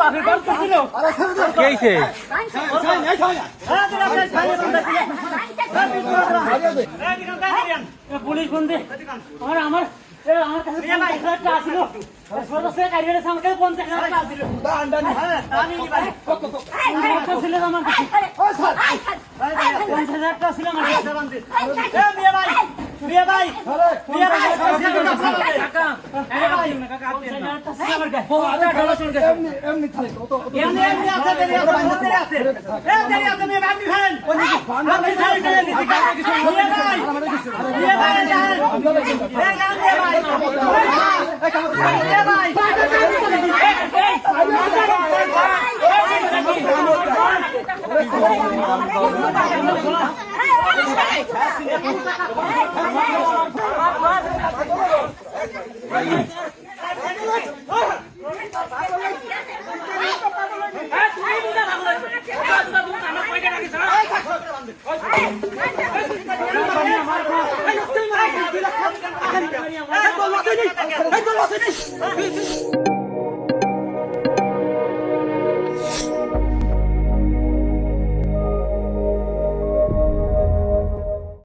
বাপের বাপ করছিল কি হইছে পুলিশ বন্ধে আমার আমার আমার কাছে 50,000 টাকা ছিল সদস্য কারিগরের সামনে 50,000 টাকা ছিল আমি ছিল আমার কাছে 50,000 টাকা ছিল আমার কাছে বন্ধে বিয়ে ভাই কাকা আমার কাছে এমনি থাকে এমনি আছে দেরি আছে মেয়ে বাকি খান আপনি খালি করে দিছি কাকা কিছু বিয়ে ভাই Hey,